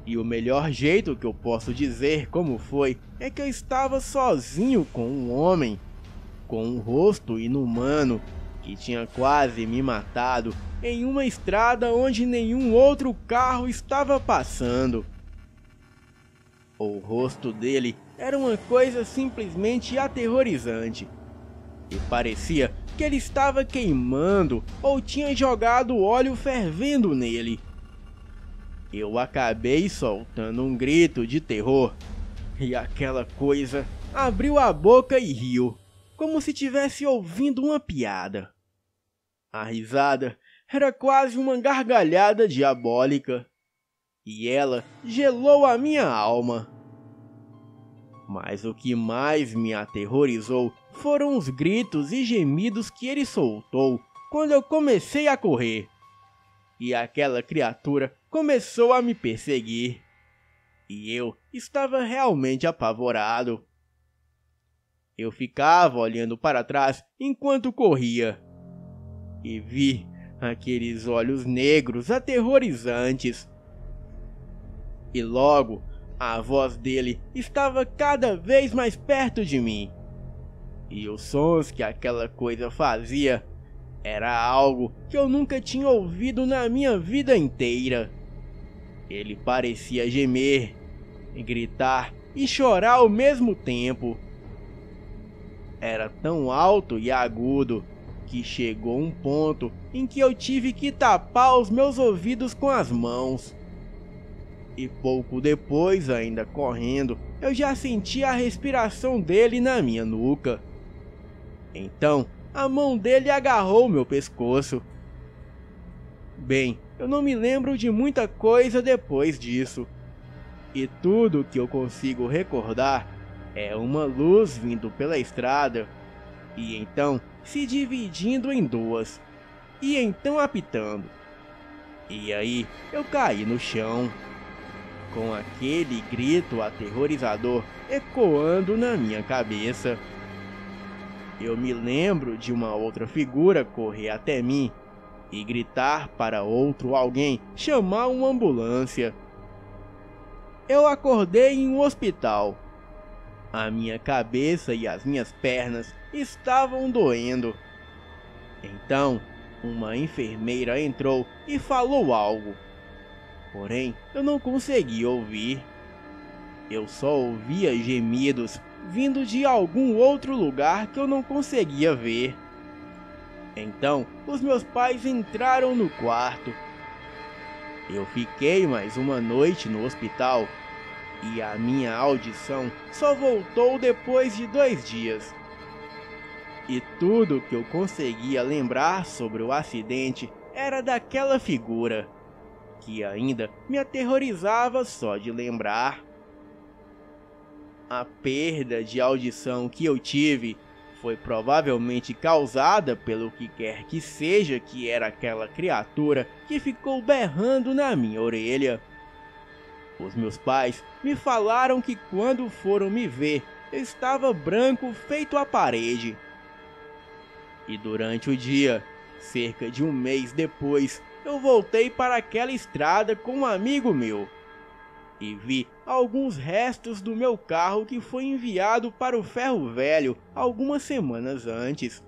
E o melhor jeito que eu posso dizer como foi é que eu estava sozinho com um homem, com um rosto inumano, que tinha quase me matado em uma estrada onde nenhum outro carro estava passando. O rosto dele era uma coisa simplesmente aterrorizante. E parecia que ele estava queimando ou tinha jogado óleo fervendo nele. Eu acabei soltando um grito de terror, e aquela coisa abriu a boca e riu, como se tivesse ouvindo uma piada. A risada era quase uma gargalhada diabólica, e ela gelou a minha alma. Mas o que mais me aterrorizou foram os gritos e gemidos que ele soltou quando eu comecei a correr. E aquela criatura começou a me perseguir. E eu estava realmente apavorado. Eu ficava olhando para trás enquanto corria. E vi aqueles olhos negros aterrorizantes. E logo, a voz dele estava cada vez mais perto de mim. E os sons que aquela coisa fazia era algo que eu nunca tinha ouvido na minha vida inteira. Ele parecia gemer, gritar e chorar ao mesmo tempo. Era tão alto e agudo que chegou um ponto em que eu tive que tapar os meus ouvidos com as mãos. E pouco depois, ainda correndo, eu já sentia a respiração dele na minha nuca. Então, a mão dele agarrou meu pescoço. Bem, eu não me lembro de muita coisa depois disso. E tudo que eu consigo recordar é uma luz vindo pela estrada, e então se dividindo em duas, e então apitando. E aí eu caí no chão, com aquele grito aterrorizador ecoando na minha cabeça. Eu me lembro de uma outra figura correr até mim e gritar para outro alguém chamar uma ambulância. Eu acordei em um hospital. A minha cabeça e as minhas pernas estavam doendo. Então, uma enfermeira entrou e falou algo. Porém, eu não consegui ouvir. Eu só ouvia gemidos vindo de algum outro lugar que eu não conseguia ver. Então, os meus pais entraram no quarto. Eu fiquei mais uma noite no hospital e a minha audição só voltou depois de 2 dias. E tudo que eu conseguia lembrar sobre o acidente era daquela figura, que ainda me aterrorizava só de lembrar. A perda de audição que eu tive foi provavelmente causada pelo que quer que seja que era aquela criatura que ficou berrando na minha orelha. Os meus pais me falaram que quando foram me ver, eu estava branco feito a parede. E durante o dia, cerca de 1 mês depois, eu voltei para aquela estrada com um amigo meu. E vi alguns restos do meu carro que foi enviado para o ferro velho algumas semanas antes.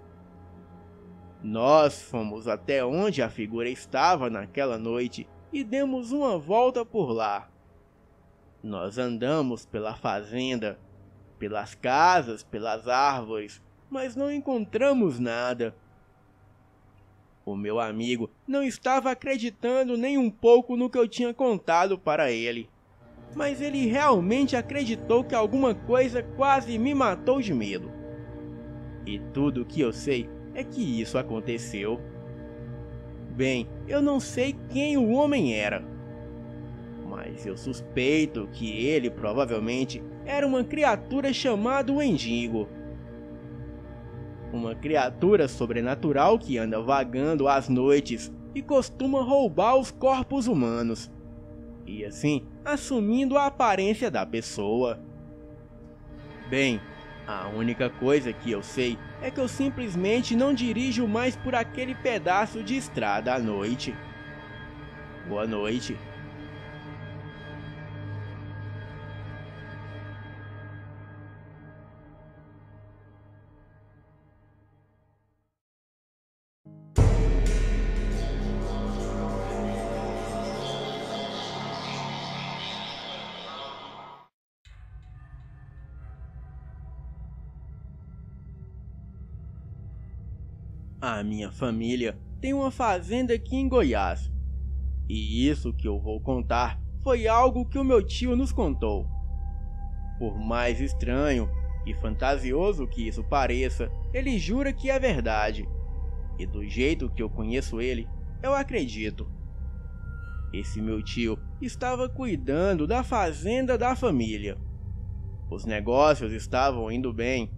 Nós fomos até onde a figura estava naquela noite e demos uma volta por lá. Nós andamos pela fazenda, pelas casas, pelas árvores, mas não encontramos nada. O meu amigo não estava acreditando nem um pouco no que eu tinha contado para ele. Mas ele realmente acreditou que alguma coisa quase me matou de medo. E tudo o que eu sei é que isso aconteceu. Bem, eu não sei quem o homem era, mas eu suspeito que ele provavelmente era uma criatura chamada Wendigo. Uma criatura sobrenatural que anda vagando às noites e costuma roubar os corpos humanos. E assim, assumindo a aparência da pessoa. Bem, a única coisa que eu sei é que eu simplesmente não dirijo mais por aquele pedaço de estrada à noite. Boa noite. A minha família tem uma fazenda aqui em Goiás. E isso que eu vou contar foi algo que o meu tio nos contou. Por mais estranho e fantasioso que isso pareça, ele jura que é verdade. E do jeito que eu conheço ele, eu acredito. Esse meu tio estava cuidando da fazenda da família. Os negócios estavam indo bem,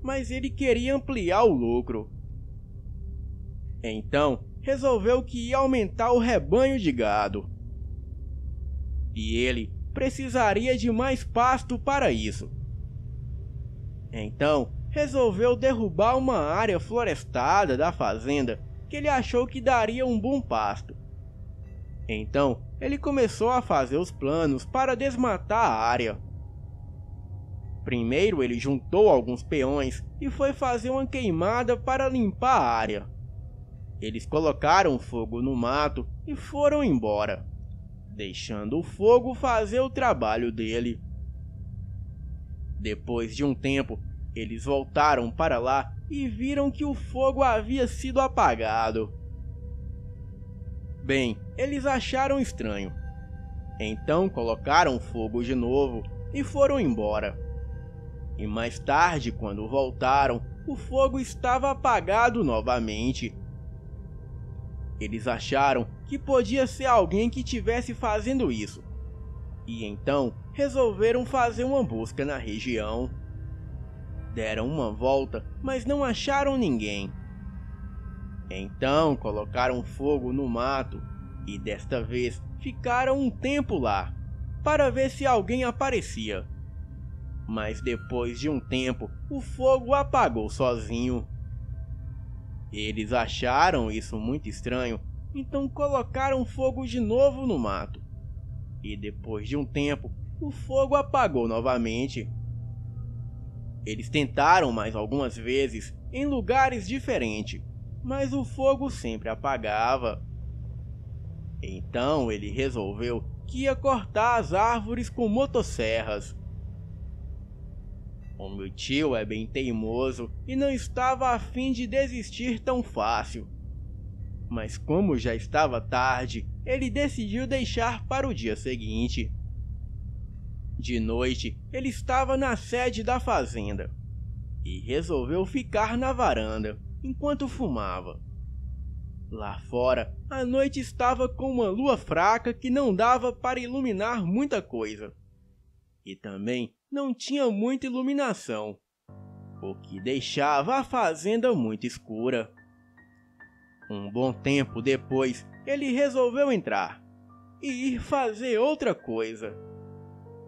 mas ele queria ampliar o lucro. Então, resolveu que ia aumentar o rebanho de gado. E ele precisaria de mais pasto para isso. Então, resolveu derrubar uma área florestada da fazenda que ele achou que daria um bom pasto. Então, ele começou a fazer os planos para desmatar a área. Primeiro, ele juntou alguns peões e foi fazer uma queimada para limpar a área. Eles colocaram fogo no mato e foram embora, deixando o fogo fazer o trabalho dele. Depois de um tempo, eles voltaram para lá e viram que o fogo havia sido apagado. Bem, eles acharam estranho. Então colocaram fogo de novo e foram embora. E mais tarde, quando voltaram, o fogo estava apagado novamente. Eles acharam que podia ser alguém que estivesse fazendo isso. E então resolveram fazer uma busca na região. Deram uma volta, mas não acharam ninguém. Então colocaram fogo no mato e desta vez ficaram um tempo lá, para ver se alguém aparecia. Mas depois de um tempo, o fogo apagou sozinho. Eles acharam isso muito estranho, então colocaram fogo de novo no mato. E depois de um tempo, o fogo apagou novamente. Eles tentaram mais algumas vezes em lugares diferentes, mas o fogo sempre apagava. Então ele resolveu que ia cortar as árvores com motosserras. O meu tio é bem teimoso e não estava a fim de desistir tão fácil. Mas como já estava tarde, ele decidiu deixar para o dia seguinte. De noite, ele estava na sede da fazenda e resolveu ficar na varanda enquanto fumava. Lá fora, a noite estava com uma lua fraca que não dava para iluminar muita coisa. E também não tinha muita iluminação, o que deixava a fazenda muito escura. Um bom tempo depois, ele resolveu entrar e ir fazer outra coisa.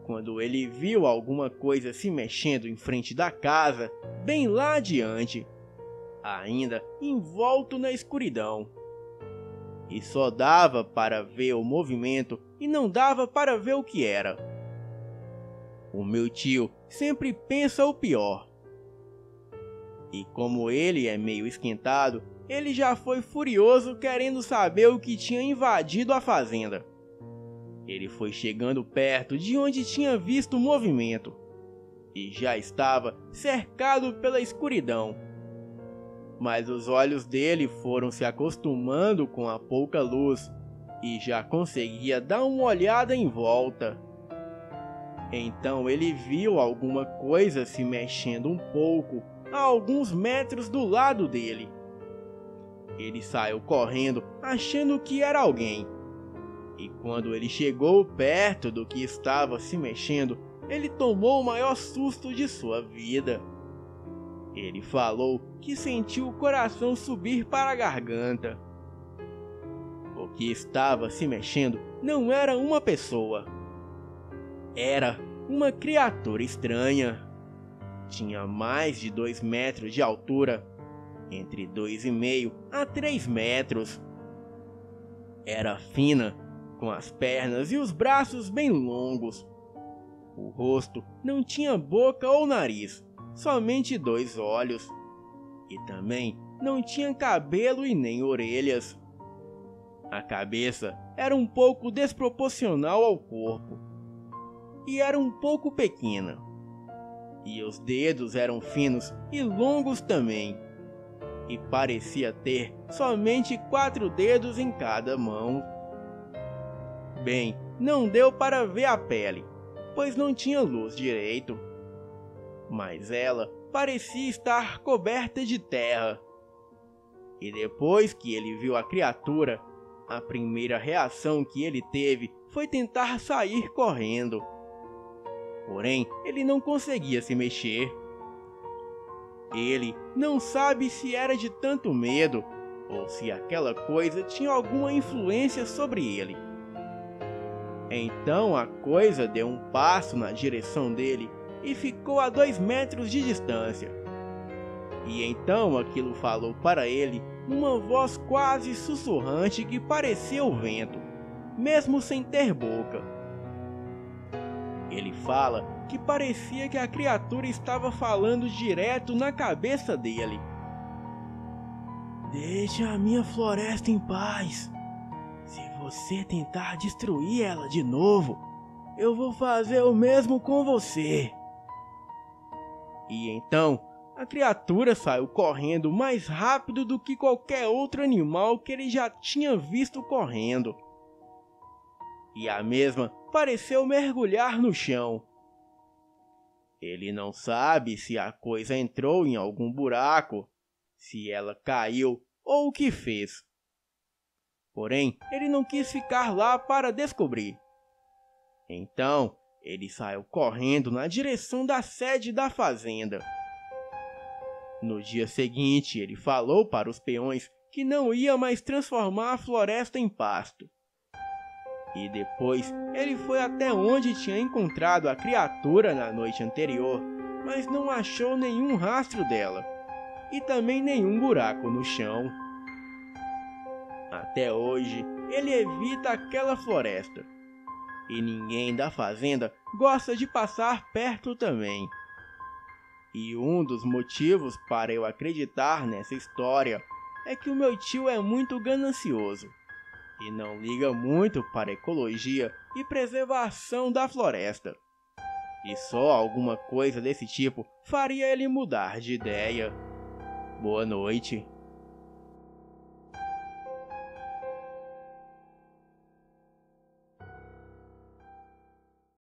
Quando ele viu alguma coisa se mexendo em frente da casa, bem lá adiante, ainda envolto na escuridão. E só dava para ver o movimento e não dava para ver o que era. O meu tio sempre pensa o pior. E como ele é meio esquentado, ele já foi furioso querendo saber o que tinha invadido a fazenda. Ele foi chegando perto de onde tinha visto o movimento e já estava cercado pela escuridão. Mas os olhos dele foram se acostumando com a pouca luz e já conseguia dar uma olhada em volta. Então ele viu alguma coisa se mexendo um pouco a alguns metros do lado dele. Ele saiu correndo achando que era alguém. E quando ele chegou perto do que estava se mexendo, ele tomou o maior susto de sua vida. Ele falou que sentiu o coração subir para a garganta. O que estava se mexendo não era uma pessoa. Era uma criatura estranha. tinha mais de 2 metros de altura, entre 2,5 a 3 metros. Era fina, com as pernas e os braços bem longos. O rosto não tinha boca ou nariz, somente 2 olhos. E também não tinha cabelo e nem orelhas. A cabeça era um pouco desproporcional ao corpo. E era um pouco pequena. E os dedos eram finos e longos também. E parecia ter somente 4 dedos em cada mão. Bem, não deu para ver a pele, pois não tinha luz direito. Mas ela parecia estar coberta de terra. E depois que ele viu a criatura, a primeira reação que ele teve foi tentar sair correndo. Porém, ele não conseguia se mexer. Ele não sabe se era de tanto medo ou se aquela coisa tinha alguma influência sobre ele. Então a coisa deu um passo na direção dele e ficou a 2 metros de distância. E então aquilo falou para ele numa voz quase sussurrante que parecia o vento, mesmo sem ter boca. Ele fala que parecia que a criatura estava falando direto na cabeça dele. Deixe a minha floresta em paz. Se você tentar destruir ela de novo, eu vou fazer o mesmo com você. E então, a criatura saiu correndo mais rápido do que qualquer outro animal que ele já tinha visto correndo. E a mesma pareceu mergulhar no chão. Ele não sabe se a coisa entrou em algum buraco, se ela caiu ou o que fez. Porém, ele não quis ficar lá para descobrir. Então, ele saiu correndo na direção da sede da fazenda. No dia seguinte, ele falou para os peões que não ia mais transformar a floresta em pasto. E depois, ele foi até onde tinha encontrado a criatura na noite anterior, mas não achou nenhum rastro dela, e também nenhum buraco no chão. Até hoje, ele evita aquela floresta, e ninguém da fazenda gosta de passar perto também. E um dos motivos para eu acreditar nessa história é que o meu tio é muito ganancioso e não liga muito para a ecologia e preservação da floresta. E só alguma coisa desse tipo faria ele mudar de ideia. Boa noite.